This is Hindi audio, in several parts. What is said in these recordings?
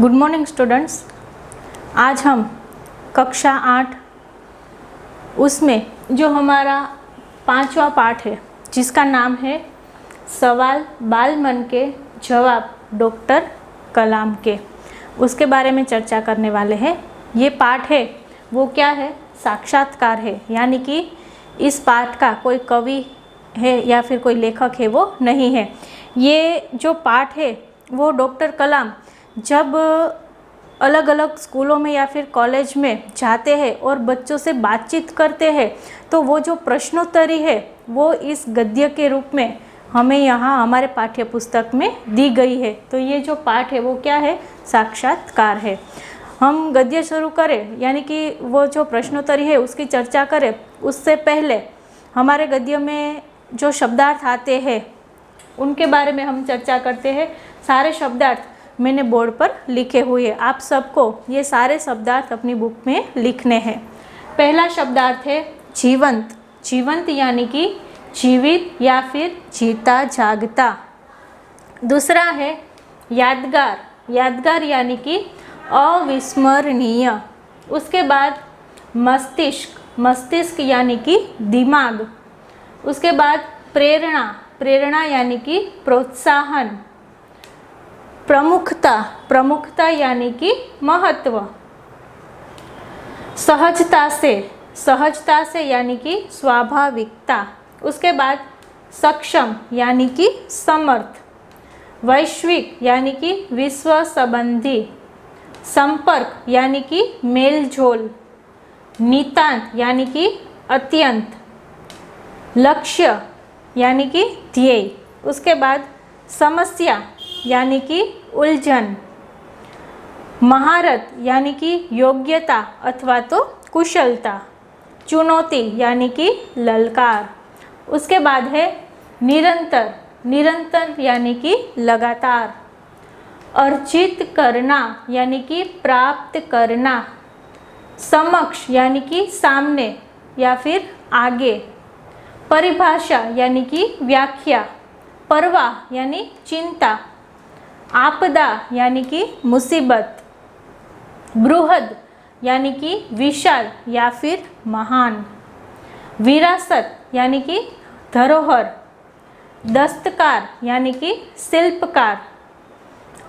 Good morning students. आज हम कक्षा 8 उसमें जो हमारा 5वां पाठ है जिसका नाम है सवाल बाल मन के जवाब डॉक्टर कलाम के, उसके बारे में चर्चा करने वाले हैं। ये पाठ है वो क्या है? साक्षात्कार है, यानी कि इस पाठ का कोई कवि है या फिर कोई लेखक है वो नहीं है। ये जो पाठ है वो डॉक्टर कलाम जब अलग अलग स्कूलों में या फिर कॉलेज में जाते हैं और बच्चों से बातचीत करते हैं तो वो जो प्रश्नोत्तरी है वो इस गद्य के रूप में हमें यहाँ हमारे पाठ्य पुस्तक में दी गई है। तो ये जो पाठ है वो क्या है? साक्षात्कार है। हम गद्य शुरू करें यानी कि वो जो प्रश्नोत्तरी है उसकी चर्चा करें उससे पहले हमारे गद्य में जो शब्दार्थ आते हैं उनके बारे में हम चर्चा करते हैं। सारे शब्दार्थ मैंने बोर्ड पर लिखे हुए हैं, आप सबको ये सारे शब्दार्थ अपनी बुक में लिखने हैं। पहला शब्दार्थ है जीवंत। जीवंत यानी कि जीवित या फिर जीता जागता। दूसरा है यादगार। यादगार यानी कि अविस्मरणीय। उसके बाद मस्तिष्क। मस्तिष्क यानी कि दिमाग। उसके बाद प्रेरणा। प्रेरणा यानी कि प्रोत्साहन। प्रमुखता। प्रमुखता यानी कि महत्व। सहजता से। सहजता से यानी कि स्वाभाविकता। उसके बाद सक्षम यानी कि समर्थ। वैश्विक यानी कि विश्व संबंधी। संपर्क यानी कि मेलजोल। नितांत यानी कि अत्यंत। लक्ष्य यानी कि ध्येय। उसके बाद समस्या यानी कि उलझन। महारत यानी कि योग्यता अथवा तो कुशलता। चुनौती यानी कि ललकार। उसके बाद है निरंतर। निरंतर यानी कि लगातार। अर्जित करना यानी कि प्राप्त करना। समक्ष यानी कि सामने या फिर आगे। परिभाषा यानी कि व्याख्या। परवाह यानी चिंता। आपदा यानी कि मुसीबत। बृहद यानी कि विशाल या फिर महान। विरासत यानी कि धरोहर। दस्तकार यानी कि शिल्पकार।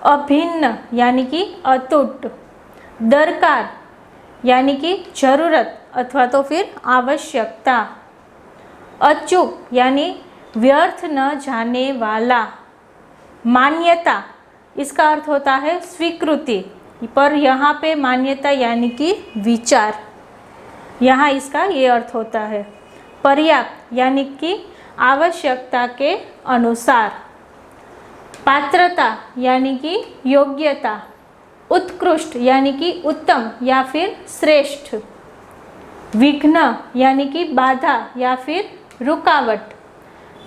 अभिन्न यानी कि अटूट। दरकार यानी कि जरूरत अथवा तो फिर आवश्यकता। अचूक यानी व्यर्थ न जाने वाला। मान्यता इसका अर्थ होता है स्वीकृति, पर यहाँ पे मान्यता यानी कि विचार, यहाँ इसका ये अर्थ होता है। पर्याप्त यानी कि आवश्यकता के अनुसार। पात्रता यानी कि योग्यता। उत्कृष्ट यानी कि उत्तम या फिर श्रेष्ठ। विघ्न यानी कि बाधा या फिर रुकावट।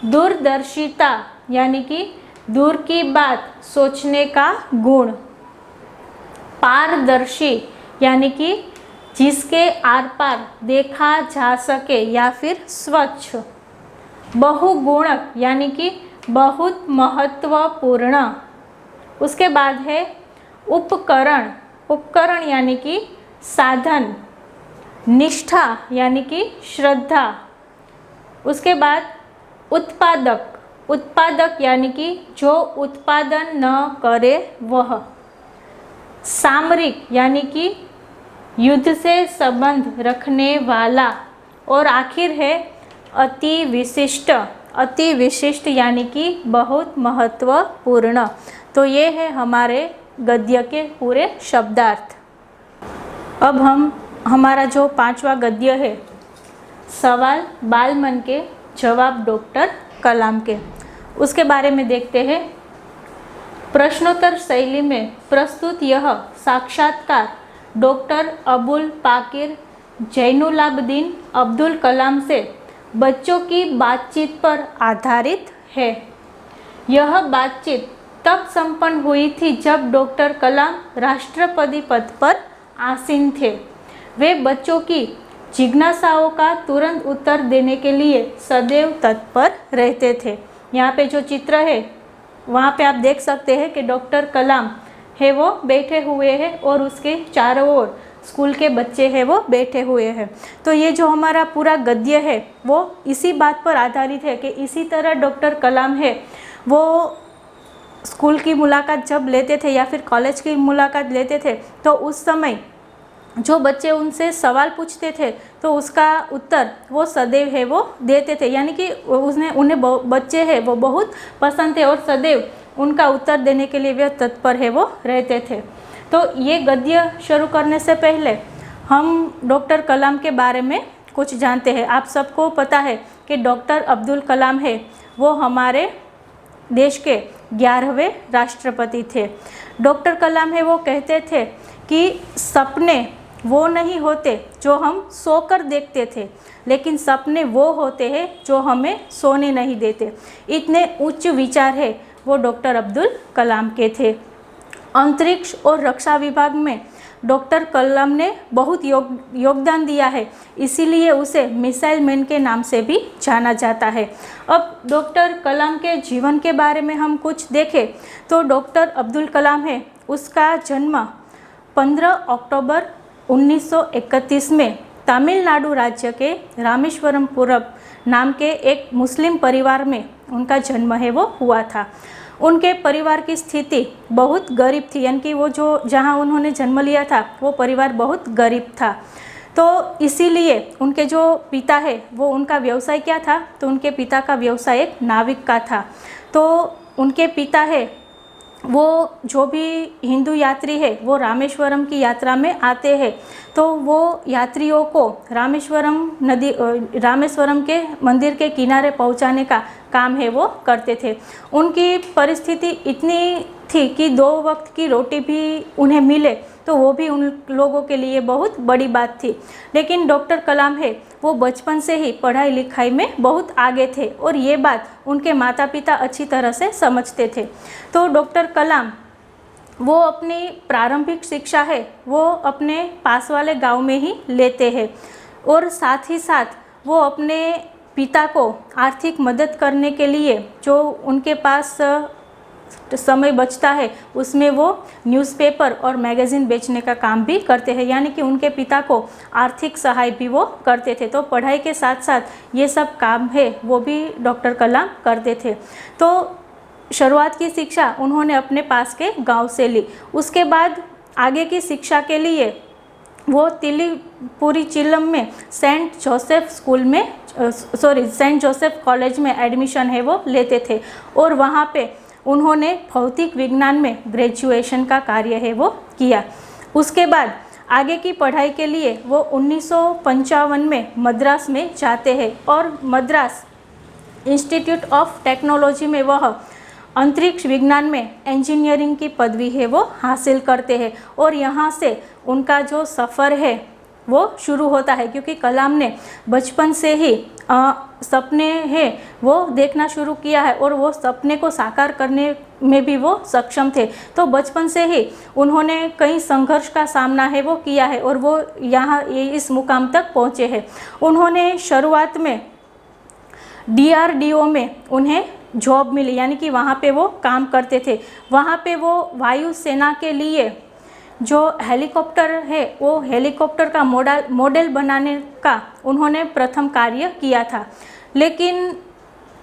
दूरदर्शिता यानी कि दूर की बात सोचने का गुण। पारदर्शी यानी कि जिसके आर पार देखा जा सके या फिर स्वच्छ। बहुगुणक यानी कि बहुत महत्वपूर्ण। उसके बाद है उपकरण। उपकरण यानी कि साधन। निष्ठा यानी कि श्रद्धा। उसके बाद उत्पादक। उत्पादक यानी कि जो उत्पादन न करे वह। सामरिक यानी कि युद्ध से संबंध रखने वाला। और आखिर है अति विशिष्ट। अति विशिष्ट यानी कि बहुत महत्वपूर्ण। तो ये है हमारे गद्य के पूरे शब्दार्थ। अब हम हमारा जो 5वां गद्य है सवाल बाल मन के जवाब डॉक्टर कलाम के, उसके बारे में देखते हैं। प्रश्नोत्तर शैली में प्रस्तुत यह साक्षात्कार डॉक्टर अबुल पाकिर जैनुलाब्दीन अब्दुल कलाम से बच्चों की बातचीत पर आधारित है। यह बातचीत तब संपन्न हुई थी जब डॉक्टर कलाम राष्ट्रपति पद पर आसीन थे। वे बच्चों की जिज्ञासाओं का तुरंत उत्तर देने के लिए सदैव तत्पर रहते थे। यहाँ पे जो चित्र है वहाँ पे आप देख सकते हैं कि डॉक्टर कलाम है वो बैठे हुए हैं और उसके चारों ओर स्कूल के बच्चे हैं वो बैठे हुए हैं। तो ये जो हमारा पूरा गद्य है वो इसी बात पर आधारित है कि इसी तरह डॉक्टर कलाम है वो स्कूल की मुलाकात जब लेते थे या फिर कॉलेज की मुलाकात लेते थे तो उस समय जो बच्चे उनसे सवाल पूछते थे तो उसका उत्तर वो सदैव है वो देते थे, यानी कि उन्हें बच्चे हैं वो बहुत पसंद थे और सदैव उनका उत्तर देने के लिए वे तत्पर है वो रहते थे। तो ये गद्य शुरू करने से पहले हम डॉक्टर कलाम के बारे में कुछ जानते हैं। आप सबको पता है कि डॉक्टर अब्दुल कलाम है वो हमारे देश के 11वें राष्ट्रपति थे। डॉक्टर कलाम है वो कहते थे कि सपने वो नहीं होते जो हम सोकर देखते थे, लेकिन सपने वो होते हैं जो हमें सोने नहीं देते। इतने उच्च विचार है वो डॉक्टर अब्दुल कलाम के थे। अंतरिक्ष और रक्षा विभाग में डॉक्टर कलाम ने बहुत योगदान दिया है, इसीलिए उसे मिसाइल मैन के नाम से भी जाना जाता है। अब डॉक्टर कलाम के जीवन के बारे में हम कुछ देखें तो डॉक्टर अब्दुल कलाम है उसका जन्म 15 अक्टूबर 1931 में तमिलनाडु राज्य के रामेश्वरमपुरम नाम के एक मुस्लिम परिवार में उनका जन्म है वो हुआ था। उनके परिवार की स्थिति बहुत गरीब थी, यानी कि वो जो जहाँ उन्होंने जन्म लिया था वो परिवार बहुत गरीब था। तो इसीलिए उनके जो पिता है वो उनका व्यवसाय क्या था, तो उनके पिता का व्यवसाय एक नाविक का था। तो उनके पिता है वो जो भी हिंदू यात्री है वो रामेश्वरम की यात्रा में आते हैं तो वो यात्रियों को रामेश्वरम के मंदिर के किनारे पहुंचाने का काम है वो करते थे। उनकी परिस्थिति इतनी थी कि 2 वक्त की रोटी भी उन्हें मिले तो वो भी उन लोगों के लिए बहुत बड़ी बात थी। लेकिन डॉक्टर कलाम है वो बचपन से ही पढ़ाई लिखाई में बहुत आगे थे और ये बात उनके माता पिता अच्छी तरह से समझते थे। तो डॉक्टर कलाम वो अपनी प्रारंभिक शिक्षा है वो अपने पास वाले गांव में ही लेते हैं और साथ ही साथ वो अपने पिता को आर्थिक मदद करने के लिए जो उनके पास समय बचता है उसमें वो न्यूज़पेपर और मैगज़ीन बेचने का काम भी करते हैं, यानी कि उनके पिता को आर्थिक सहाय भी वो करते थे। तो पढ़ाई के साथ साथ ये सब काम है वो भी डॉक्टर कलाम करते थे। तो शुरुआत की शिक्षा उन्होंने अपने पास के गांव से ली। उसके बाद आगे की शिक्षा के लिए वो तिलीपुरी चिल्लम में सेंट जोसेफ कॉलेज में एडमिशन है वो लेते थे और वहाँ पे उन्होंने भौतिक विज्ञान में ग्रेजुएशन का कार्य है वो किया। उसके बाद आगे की पढ़ाई के लिए वो 1955 में मद्रास में जाते हैं और मद्रास इंस्टीट्यूट ऑफ टेक्नोलॉजी में वह अंतरिक्ष विज्ञान में इंजीनियरिंग की पदवी है वो हासिल करते हैं और यहाँ से उनका जो सफ़र है वो शुरू होता है, क्योंकि कलाम ने बचपन से ही सपने हैं वो देखना शुरू किया है और वो सपने को साकार करने में भी वो सक्षम थे। तो बचपन से ही उन्होंने कई संघर्ष का सामना है वो किया है और वो यहाँ इस मुकाम तक पहुँचे हैं। उन्होंने शुरुआत में DRDO में उन्हें जॉब मिली, यानी कि वहाँ पे वो काम करते थे। वहाँ पे वो वायुसेना के लिए जो हेलीकॉप्टर है वो हेलीकॉप्टर का मॉडल बनाने का उन्होंने प्रथम कार्य किया था, लेकिन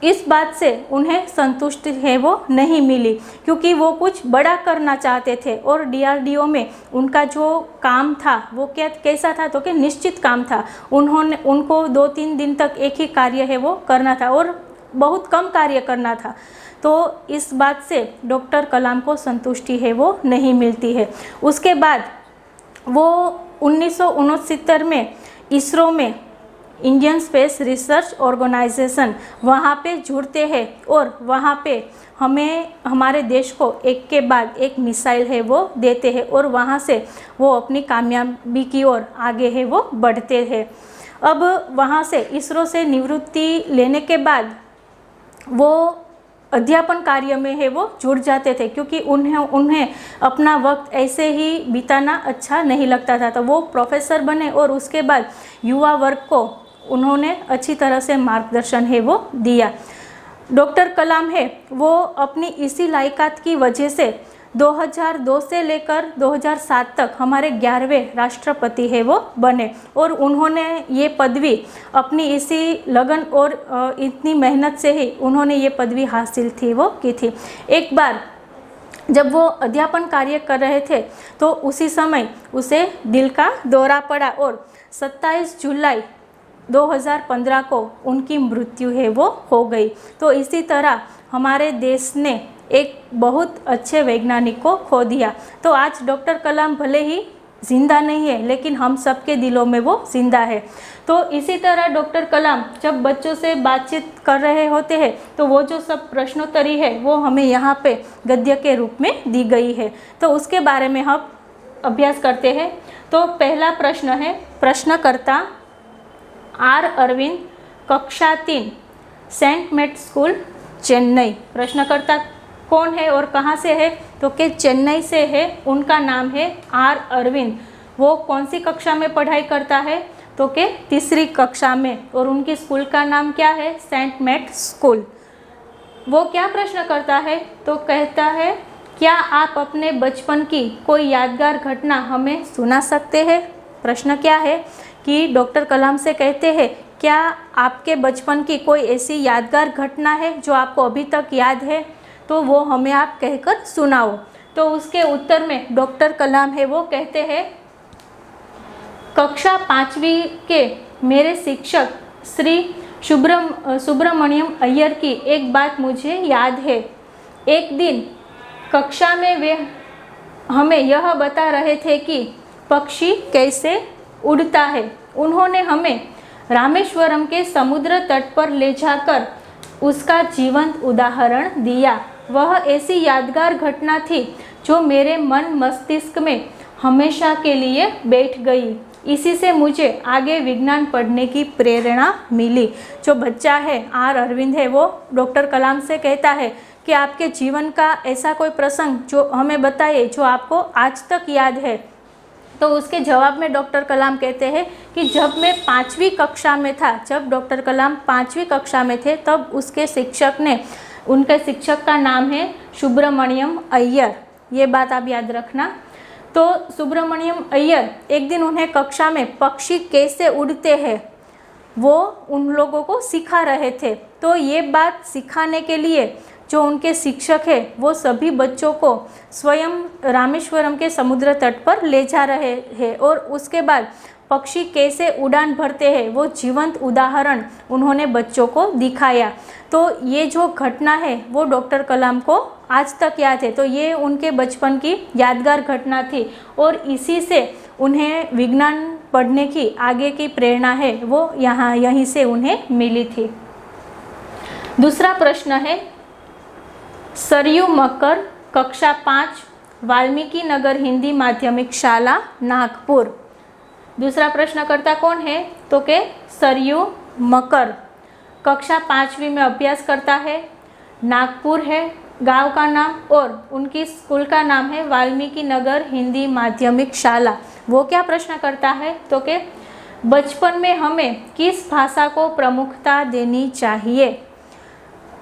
इस बात से उन्हें संतुष्टि है वो नहीं मिली, क्योंकि वो कुछ बड़ा करना चाहते थे और DRDO में उनका जो काम था वो कैसा था, तो कि निश्चित काम था। उनको 2-3 दिन तक एक ही कार्य है वो करना था और बहुत कम कार्य करना था। तो इस बात से डॉक्टर कलाम को संतुष्टि है वो नहीं मिलती है। उसके बाद वो 1969 में इसरो में इंडियन स्पेस रिसर्च ऑर्गेनाइजेशन वहाँ पे जुड़ते हैं और वहाँ पे हमारे देश को एक के बाद एक मिसाइल है वो देते हैं और वहाँ से वो अपनी कामयाबी की ओर आगे है वो बढ़ते हैं। अब वहाँ से इसरो से निवृत्ति लेने के बाद वो अध्यापन कार्य में है वो जुड़ जाते थे, क्योंकि उन्हें अपना वक्त ऐसे ही बिताना अच्छा नहीं लगता था। तो वो प्रोफेसर बने और उसके बाद युवा वर्ग को उन्होंने अच्छी तरह से मार्गदर्शन है वो दिया। डॉक्टर कलाम है वो अपनी इसी लायकात की वजह से 2002 से लेकर 2007 तक हमारे 11वें राष्ट्रपति है वो बने, और उन्होंने ये पदवी अपनी इसी लगन और इतनी मेहनत से ही उन्होंने ये पदवी हासिल थी वो की थी। एक बार जब वो अध्यापन कार्य कर रहे थे तो उसी समय उसे दिल का दौरा पड़ा और 27 जुलाई 2015 को उनकी मृत्यु है वो हो गई। तो इसी तरह हमारे देश ने एक बहुत अच्छे वैज्ञानिक को खो दिया। तो आज डॉक्टर कलाम भले ही जिंदा नहीं है, लेकिन हम सबके दिलों में वो जिंदा है। तो इसी तरह डॉक्टर कलाम जब बच्चों से बातचीत कर रहे होते हैं तो वो जो सब प्रश्नोत्तरी है वो हमें यहाँ पे गद्य के रूप में दी गई है। तो उसके बारे में हम अभ्यास करते हैं। तो पहला प्रश्न है, प्रश्नकर्ता आर अरविंद, कक्षा 3, सेंट मेट स्कूल, चेन्नई। प्रश्नकर्ता कौन है और कहाँ से है? तो कि चेन्नई से है। उनका नाम है आर अरविंद। वो कौन सी कक्षा में पढ़ाई करता है? तो कि 3री कक्षा में। और उनकी स्कूल का नाम क्या है? Saint mate school. वो क्या प्रश्न करता है? तो कहता है, क्या आप अपने बचपन की कोई यादगार घटना हमें सुना सकते हैं? प्रश्न क्या है कि डॉक्टर कलाम से कहते हैं, क्या आपके बचपन की कोई ऐसी यादगार घटना है जो आपको अभी तक याद है? तो वो हमें आप कहकर सुनाओ। तो उसके उत्तर में डॉक्टर कलाम है वो कहते हैं, कक्षा 5वीं के मेरे शिक्षक श्री सुब्रमण्यम अय्यर की एक बात मुझे याद है। एक दिन कक्षा में वे हमें यह बता रहे थे कि पक्षी कैसे उड़ता है। उन्होंने हमें रामेश्वरम के समुद्र तट पर ले जाकर उसका जीवंत उदाहरण दिया। वह ऐसी यादगार घटना थी जो मेरे मन मस्तिष्क में हमेशा के लिए बैठ गई। इसी से मुझे आगे विज्ञान पढ़ने की प्रेरणा मिली। जो बच्चा है आर अरविंद है वो डॉक्टर कलाम से कहता है कि आपके जीवन का ऐसा कोई प्रसंग जो हमें बताइए जो आपको आज तक याद है। तो उसके जवाब में डॉक्टर कलाम कहते हैं कि जब मैं 5वीं कक्षा में था, जब डॉक्टर कलाम 5वीं कक्षा में थे, तब उसके शिक्षक ने, उनके शिक्षक का नाम है सुब्रमण्यम अय्यर। ये बात आप याद रखना। तो सुब्रमण्यम अय्यर एक दिन उन्हें कक्षा में पक्षी कैसे उड़ते हैं वो उन लोगों को सिखा रहे थे। तो ये बात सिखाने के लिए जो उनके शिक्षक है वो सभी बच्चों को स्वयं रामेश्वरम के समुद्र तट पर ले जा रहे हैं और उसके बाद पक्षी कैसे उड़ान भरते हैं वो जीवंत उदाहरण उन्होंने बच्चों को दिखाया। तो ये जो घटना है वो डॉक्टर कलाम को आज तक याद है। तो ये उनके बचपन की यादगार घटना थी और इसी से उन्हें विज्ञान पढ़ने की आगे की प्रेरणा है वो यहीं से उन्हें मिली थी। दूसरा प्रश्न है, सरयू मकर, कक्षा 5, वाल्मीकि नगर हिंदी माध्यमिक शाला, नागपुर। दूसरा प्रश्नकर्ता कौन है? तो के सरयू मकर कक्षा 5वीं में अभ्यास करता है, नागपुर है गांव का नाम, और उनकी स्कूल का नाम है वाल्मीकि नगर हिंदी माध्यमिक शाला। वो क्या प्रश्न करता है? तो के बचपन में हमें किस भाषा को प्रमुखता देनी चाहिए?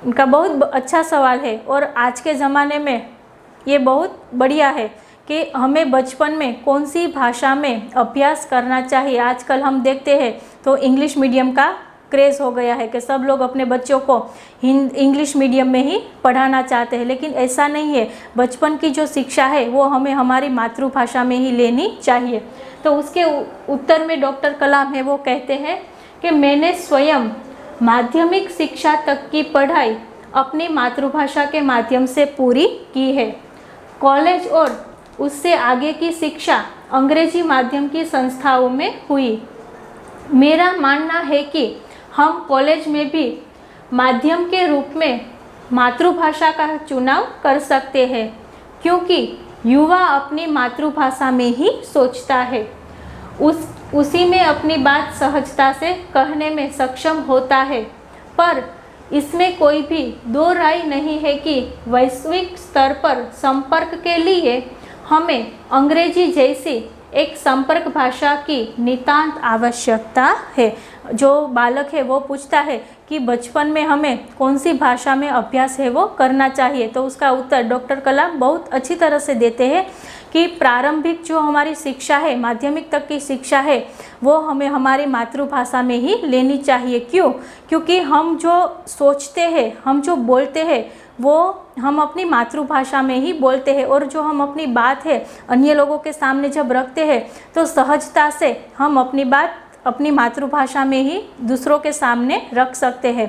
उनका बहुत अच्छा सवाल है और आज के ज़माने में ये बहुत बढ़िया है कि हमें बचपन में कौन सी भाषा में अभ्यास करना चाहिए। आजकल हम देखते हैं तो इंग्लिश मीडियम का क्रेज़ हो गया है कि सब लोग अपने बच्चों को इंग्लिश मीडियम में ही पढ़ाना चाहते हैं, लेकिन ऐसा नहीं है। बचपन की जो शिक्षा है वो हमें हमारी मातृभाषा में ही लेनी चाहिए। तो उसके उत्तर में डॉक्टर कलाम है वो कहते हैं कि मैंने स्वयं माध्यमिक शिक्षा तक की पढ़ाई अपनी मातृभाषा के माध्यम से पूरी की है। कॉलेज और उससे आगे की शिक्षा अंग्रेजी माध्यम की संस्थाओं में हुई। मेरा मानना है कि हम कॉलेज में भी माध्यम के रूप में मातृभाषा का चुनाव कर सकते हैं, क्योंकि युवा अपनी मातृभाषा में ही सोचता है, उसी में अपनी बात सहजता से कहने में सक्षम होता है। पर इसमें कोई भी दो राय नहीं है कि वैश्विक स्तर पर संपर्क के लिए हमें अंग्रेजी जैसी एक संपर्क भाषा की नितांत आवश्यकता है। जो बालक है वो पूछता है कि बचपन में हमें कौन सी भाषा में अभ्यास है वो करना चाहिए, तो उसका उत्तर डॉक्टर कलाम बहुत अच्छी तरह से देते हैं कि प्रारंभिक जो हमारी शिक्षा है, माध्यमिक तक की शिक्षा है, वो हमें हमारी मातृभाषा में ही लेनी चाहिए। क्यों? क्योंकि हम जो सोचते हैं, हम जो बोलते हैं, वो हम अपनी मातृभाषा में ही बोलते हैं, और जो हम अपनी बात है अन्य लोगों के सामने जब रखते हैं तो सहजता से हम अपनी बात अपनी मातृभाषा में ही दूसरों के सामने रख सकते हैं।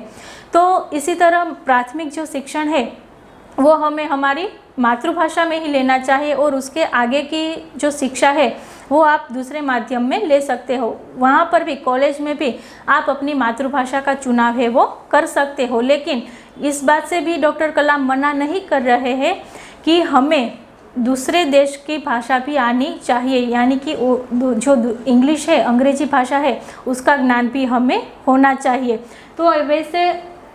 तो इसी तरह प्राथमिक जो शिक्षण है वो हमें हमारी मातृभाषा में ही लेना चाहिए, और उसके आगे की जो शिक्षा है वो आप दूसरे माध्यम में ले सकते हो। वहाँ पर भी, कॉलेज में भी आप अपनी मातृभाषा का चुनाव है वो कर सकते हो। लेकिन इस बात से भी डॉक्टर कलाम मना नहीं कर रहे हैं कि हमें दूसरे देश की भाषा भी आनी चाहिए, यानी कि जो इंग्लिश है, अंग्रेजी भाषा है, उसका ज्ञान भी हमें होना चाहिए। तो वैसे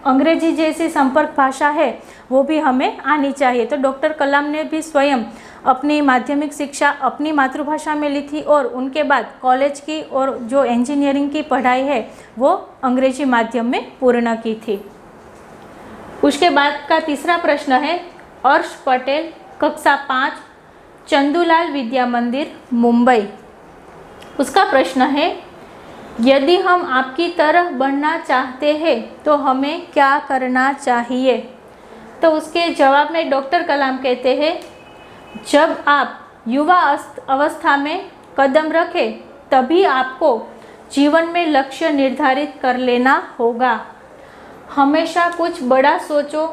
अंग्रेजी जैसी संपर्क भाषा है वो भी हमें आनी चाहिए। तो डॉक्टर कलाम ने भी स्वयं अपनी माध्यमिक शिक्षा अपनी मातृभाषा में ली थी, और उनके बाद कॉलेज की और जो इंजीनियरिंग की पढ़ाई है वो अंग्रेजी माध्यम में पूर्ण की थी। उसके बाद का तीसरा प्रश्न है अर्श पटेल, कक्षा 5, चंदूलाल विद्या मंदिर, मुंबई। उसका प्रश्न है यदि हम आपकी तरह बनना चाहते हैं तो हमें क्या करना चाहिए? तो उसके जवाब में डॉक्टर कलाम कहते हैं, जब आप युवा अवस्था में कदम रखें तभी आपको जीवन में लक्ष्य निर्धारित कर लेना होगा। हमेशा कुछ बड़ा सोचो।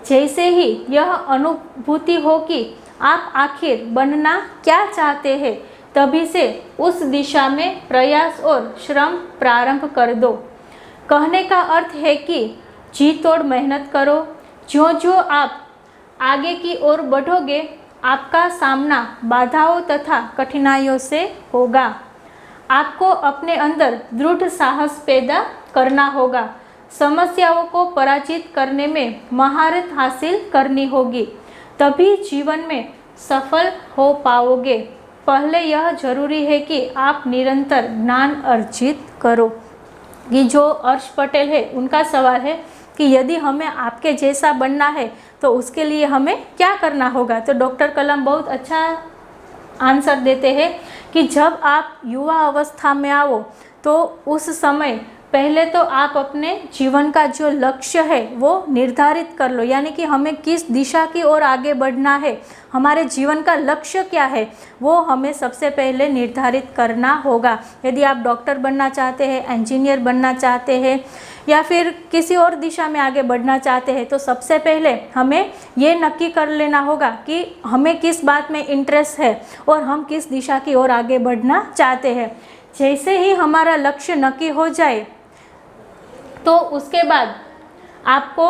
जैसे ही यह अनुभूति हो कि आप आखिर बनना क्या चाहते हैं, तभी से उस दिशा में प्रयास और श्रम प्रारंभ कर दो। कहने का अर्थ है कि जी तोड़ मेहनत करो। जो आप आगे की ओर बढ़ोगे, आपका सामना बाधाओं तथा कठिनाइयों से होगा। आपको अपने अंदर दृढ़ साहस पैदा करना होगा। समस्याओं को पराजित करने में महारत हासिल करनी होगी, तभी जीवन में सफल हो पाओगे। पहले यह जरूरी है कि आप निरंतर ज्ञान अर्जित करो। ये जो अर्श पटेल है उनका सवाल है कि यदि हमें आपके जैसा बनना है तो उसके लिए हमें क्या करना होगा? तो डॉक्टर कलाम बहुत अच्छा आंसर देते हैं कि जब आप युवा अवस्था में आओ तो उस समय पहले तो आप अपने जीवन का जो लक्ष्य है वो निर्धारित कर लो, यानी कि हमें किस दिशा की ओर आगे बढ़ना है, हमारे जीवन का लक्ष्य क्या है, वो हमें सबसे पहले निर्धारित करना होगा। यदि आप डॉक्टर बनना चाहते हैं, इंजीनियर बनना चाहते हैं, या फिर किसी और दिशा में आगे बढ़ना चाहते हैं, तो सबसे पहले हमें ये नक्की कर लेना होगा कि हमें किस बात में इंटरेस्ट है और हम किस दिशा की ओर आगे बढ़ना चाहते हैं। जैसे ही हमारा लक्ष्य नक्की हो जाए तो उसके बाद आपको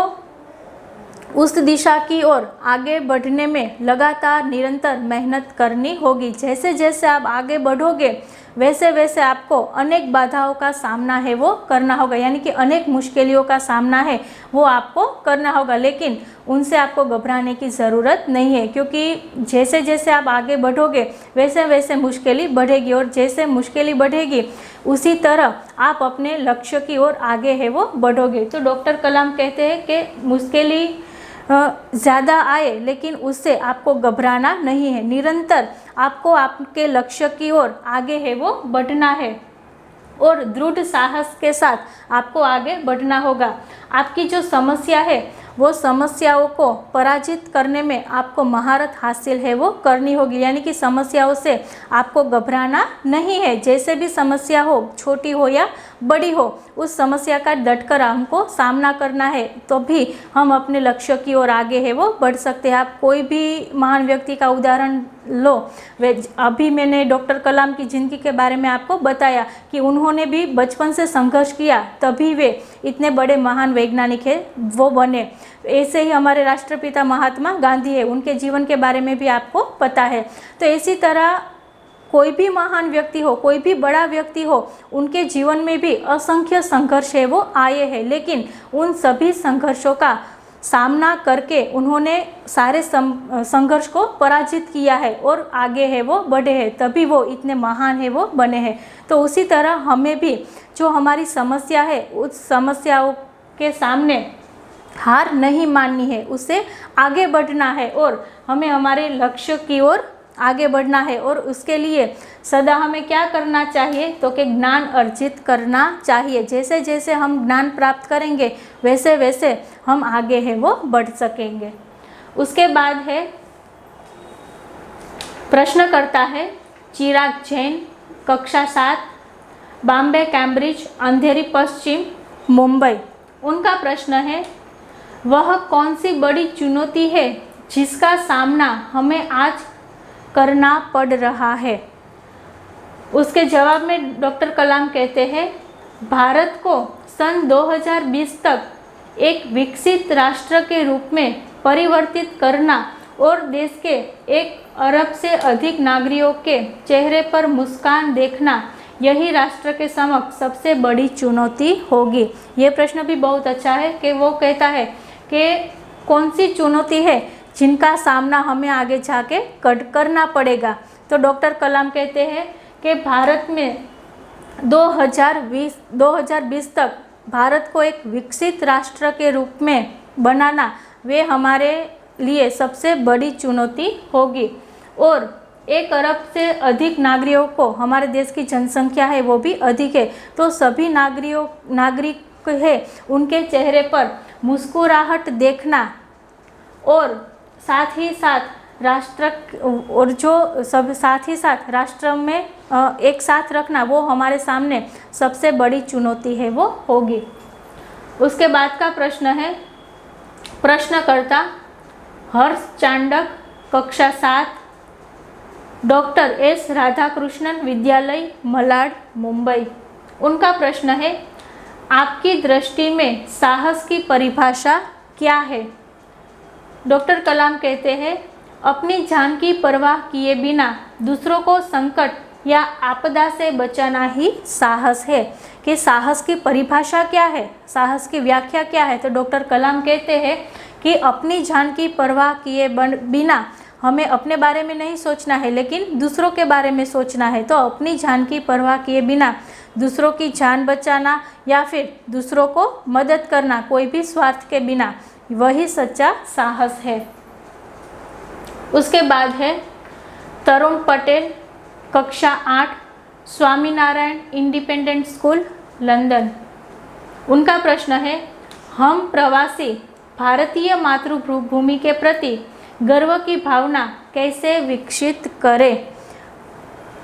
उस दिशा की ओर आगे बढ़ने में लगातार निरंतर मेहनत करनी होगी। जैसे जैसे आप आगे बढ़ोगे वैसे वैसे आपको अनेक बाधाओं का सामना है वो करना होगा, यानी कि अनेक मुश्किलों का सामना है वो आपको करना होगा। लेकिन उनसे आपको घबराने की ज़रूरत नहीं है, क्योंकि जैसे जैसे आप आगे बढ़ोगे वैसे वैसे मुश्किलें बढ़ेगी, और जैसे मुश्किलें बढ़ेगी उसी तरह आप अपने लक्ष्य की ओर आगे है वो बढ़ोगे। तो डॉक्टर कलाम कहते हैं कि मुश्किलें ज़्यादा आए लेकिन उससे आपको घबराना नहीं है, निरंतर आपको आपके लक्ष्य की ओर आगे है वो बढ़ना है, और दृढ़ साहस के साथ आपको आगे बढ़ना होगा। आपकी जो समस्या है वो समस्याओं को पराजित करने में आपको महारत हासिल है वो करनी होगी, यानी कि समस्याओं से आपको घबराना नहीं है। जैसे भी समस्या हो, छोटी हो या बड़ी हो, उस समस्या का डटकर हमको सामना करना है, तो भी हम अपने लक्ष्य की ओर आगे है वो बढ़ सकते हैं। आप कोई भी महान व्यक्ति का उदाहरण लो, वे अभी मैंने डॉक्टर कलाम की ज़िंदगी के बारे में आपको बताया कि उन्होंने भी बचपन से संघर्ष किया, तभी वे इतने बड़े महान वैज्ञानिक है वो बने। ऐसे ही हमारे राष्ट्रपिता महात्मा गांधी है, उनके जीवन के बारे में भी आपको पता है। तो इसी तरह कोई भी महान व्यक्ति हो, कोई भी बड़ा व्यक्ति हो, उनके जीवन में भी असंख्य संघर्ष है वो आए हैं, लेकिन उन सभी संघर्षों का सामना करके उन्होंने सारे संघर्ष को पराजित किया है और आगे है वो बढ़े हैं, तभी वो इतने महान है वो बने हैं। तो उसी तरह हमें भी जो हमारी समस्या है उस समस्याओं के सामने हार नहीं माननी है, उससे आगे बढ़ना है और हमें हमारे लक्ष्य की ओर आगे बढ़ना है। और उसके लिए सदा हमें क्या करना चाहिए, तो कि ज्ञान अर्जित करना चाहिए। जैसे जैसे हम ज्ञान प्राप्त करेंगे वैसे वैसे हम आगे है वो बढ़ सकेंगे। उसके बाद है प्रश्न करता है चिराग जैन, कक्षा 7, बॉम्बे कैम्ब्रिज, अंधेरी पश्चिम, मुंबई। उनका प्रश्न है वह कौन सी बड़ी चुनौती है जिसका सामना हमें आज करना पड़ रहा है। उसके जवाब में डॉक्टर कलाम कहते हैं भारत को सन 2020 तक एक विकसित राष्ट्र के रूप में परिवर्तित करना और देश के 1 अरब से अधिक नागरिकों के चेहरे पर मुस्कान देखना, यही राष्ट्र के समक्ष सबसे बड़ी चुनौती होगी। ये प्रश्न भी बहुत अच्छा है कि वो कहता है कि कौन सी चुनौती है जिनका सामना हमें आगे जाके करना पड़ेगा। तो डॉक्टर कलाम कहते हैं कि भारत में 2020 तक भारत को एक विकसित राष्ट्र के रूप में बनाना वे हमारे लिए सबसे बड़ी चुनौती होगी। और 1 अरब से अधिक नागरिकों को, हमारे देश की जनसंख्या है वो भी अधिक है, तो सभी नागरिक है उनके चेहरे पर मुस्कुराहट देखना और साथ ही साथ राष्ट्र में एक साथ रखना, वो हमारे सामने सबसे बड़ी चुनौती है वो होगी। उसके बाद का प्रश्न है प्रश्नकर्ता हर्ष चांडक, कक्षा 7, डॉक्टर एस राधाकृष्णन विद्यालय, मलाड, मुंबई। उनका प्रश्न है आपकी दृष्टि में साहस की परिभाषा क्या है। डॉक्टर कलाम कहते हैं अपनी जान की परवाह किए बिना दूसरों को संकट या आपदा से बचाना ही साहस है। कि साहस की परिभाषा क्या है, साहस की व्याख्या क्या है, तो डॉक्टर कलाम कहते हैं कि अपनी जान की परवाह किए बिना हमें अपने बारे में नहीं सोचना है लेकिन दूसरों के बारे में सोचना है। तो अपनी जान की परवाह किए बिना दूसरों की जान बचाना या फिर दूसरों को मदद करना, कोई भी स्वार्थ के बिना, वही सच्चा साहस है। उसके बाद है तरुण पटेल, कक्षा 8, स्वामीनारायण इंडिपेंडेंट स्कूल, लंदन। उनका प्रश्न है हम प्रवासी भारतीय मातृभूमि के प्रति गर्व की भावना कैसे विकसित करें।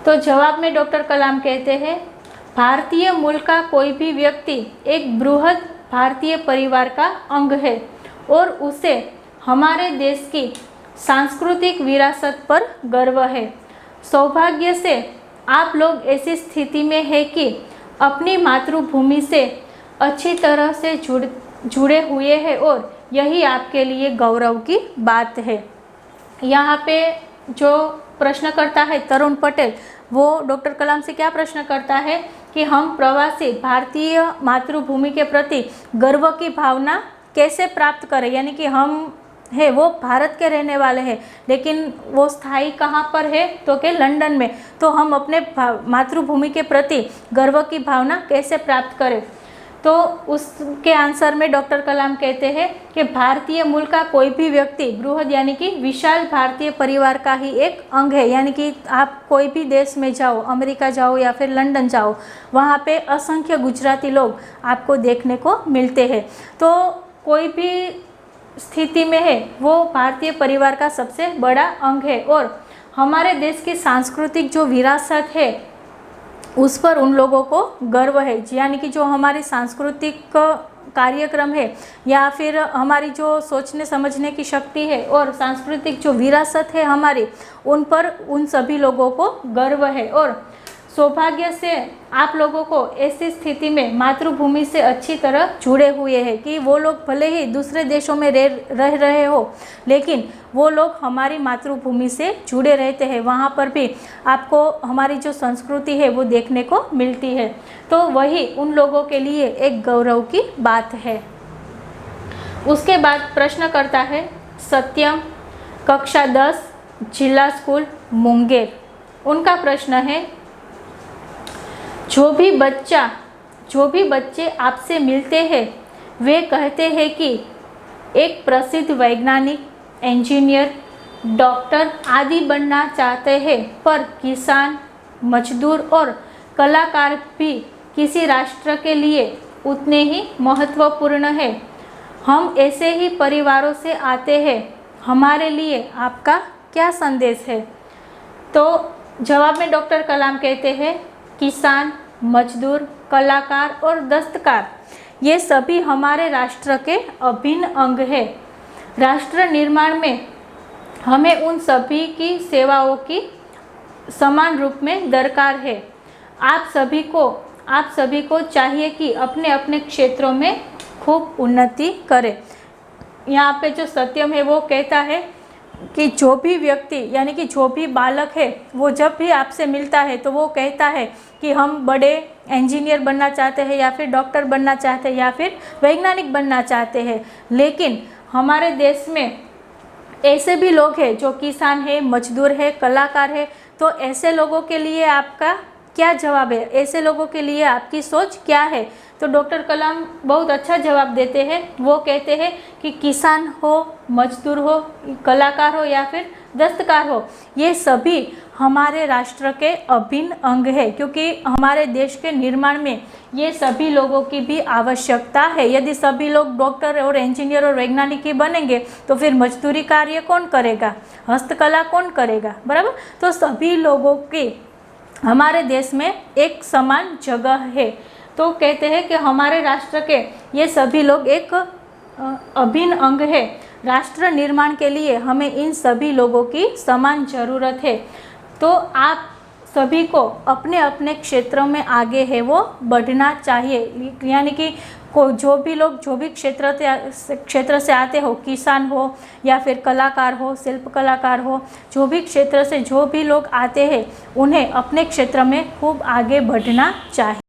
तो जवाब में डॉक्टर कलाम कहते हैं भारतीय मूल का कोई भी व्यक्ति एक बृहद भारतीय परिवार का अंग है और उसे हमारे देश की सांस्कृतिक विरासत पर गर्व है। सौभाग्य से आप लोग ऐसी स्थिति में हैं कि अपनी मातृभूमि से अच्छी तरह से जुड़े हुए हैं और यही आपके लिए गौरव की बात है। यहाँ पे जो प्रश्न करता है तरुण पटेल, वो डॉक्टर कलाम से क्या प्रश्न करता है कि हम प्रवासी भारतीय मातृभूमि के प्रति गर्व की भावना कैसे प्राप्त करें। यानी कि हम है वो भारत के रहने वाले हैं लेकिन वो स्थायी कहाँ पर है, तो कि लंदन में। तो हम अपने मातृभूमि के प्रति गर्व की भावना कैसे प्राप्त करें। तो उसके आंसर में डॉक्टर कलाम कहते हैं कि भारतीय मूल का कोई भी व्यक्ति बृहद यानी कि विशाल भारतीय परिवार का ही एक अंग है। यानी कि आप कोई भी देश में जाओ, अमेरिका जाओ या फिर लंदन जाओ, वहाँ पे असंख्य गुजराती लोग आपको देखने को मिलते हैं। तो कोई भी स्थिति में है वो भारतीय परिवार का सबसे बड़ा अंग है और हमारे देश की सांस्कृतिक जो विरासत है उस पर उन लोगों को गर्व है। यानी कि जो हमारी सांस्कृतिक कार्यक्रम है या फिर हमारी जो सोचने समझने की शक्ति है और सांस्कृतिक जो विरासत है हमारी, उन पर उन सभी लोगों को गर्व है। और सौभाग्य से आप लोगों को ऐसी स्थिति में मातृभूमि से अच्छी तरह जुड़े हुए हैं कि वो लोग भले ही दूसरे देशों में रह रहे हो लेकिन वो लोग हमारी मातृभूमि से जुड़े रहते हैं। वहाँ पर भी आपको हमारी जो संस्कृति है वो देखने को मिलती है। तो वही उन लोगों के लिए एक गौरव की बात है। उसके बाद प्रश्न करता है सत्यम, कक्षा 10, जिला स्कूल मुंगेर। उनका प्रश्न है, जो भी बच्चे आपसे मिलते हैं वे कहते हैं कि एक प्रसिद्ध वैज्ञानिक, इंजीनियर, डॉक्टर आदि बनना चाहते हैं, पर किसान, मजदूर और कलाकार भी किसी राष्ट्र के लिए उतने ही महत्वपूर्ण है। हम ऐसे ही परिवारों से आते हैं, हमारे लिए आपका क्या संदेश है? तो जवाब में डॉक्टर कलाम कहते हैं, किसान, मजदूर, कलाकार और दस्तकार ये सभी हमारे राष्ट्र के अभिन्न अंग है। राष्ट्र निर्माण में हमें उन सभी की सेवाओं की समान रूप में दरकार है। आप सभी को चाहिए कि अपने अपने क्षेत्रों में खूब उन्नति करें। यहाँ पे जो सत्यम है वो कहता है कि जो भी व्यक्ति यानी कि जो भी बालक है वो जब भी आपसे मिलता है तो वो कहता है कि हम बड़े इंजीनियर बनना चाहते हैं या फिर डॉक्टर बनना चाहते हैं या फिर वैज्ञानिक बनना चाहते हैं, लेकिन हमारे देश में ऐसे भी लोग हैं जो किसान है, मजदूर है, कलाकार है। तो ऐसे लोगों के लिए आपका क्या जवाब है? ऐसे लोगों के लिए आपकी सोच क्या है? तो डॉक्टर कलाम बहुत अच्छा जवाब देते हैं। वो कहते हैं कि किसान हो, मजदूर हो, कलाकार हो या फिर दस्तकार हो, ये सभी हमारे राष्ट्र के अभिन्न अंग है, क्योंकि हमारे देश के निर्माण में ये सभी लोगों की भी आवश्यकता है। यदि सभी लोग डॉक्टर और इंजीनियर और वैज्ञानिक ही बनेंगे तो फिर मजदूरी कार्य कौन करेगा, हस्तकला कौन करेगा, बराबर। तो सभी लोगों की हमारे देश में एक समान जगह है। तो कहते हैं कि हमारे राष्ट्र के ये सभी लोग एक अभिन्न अंग है। राष्ट्र निर्माण के लिए हमें इन सभी लोगों की समान ज़रूरत है। तो आप सभी को अपने अपने क्षेत्रों में आगे है वो बढ़ना चाहिए। यानी कि जो भी लोग जो भी क्षेत्र से आते हो, किसान हो या फिर कलाकार हो, शिल्प कलाकार हो, जो भी क्षेत्र से जो भी लोग आते हैं उन्हें अपने क्षेत्र में खूब आगे बढ़ना चाहिए।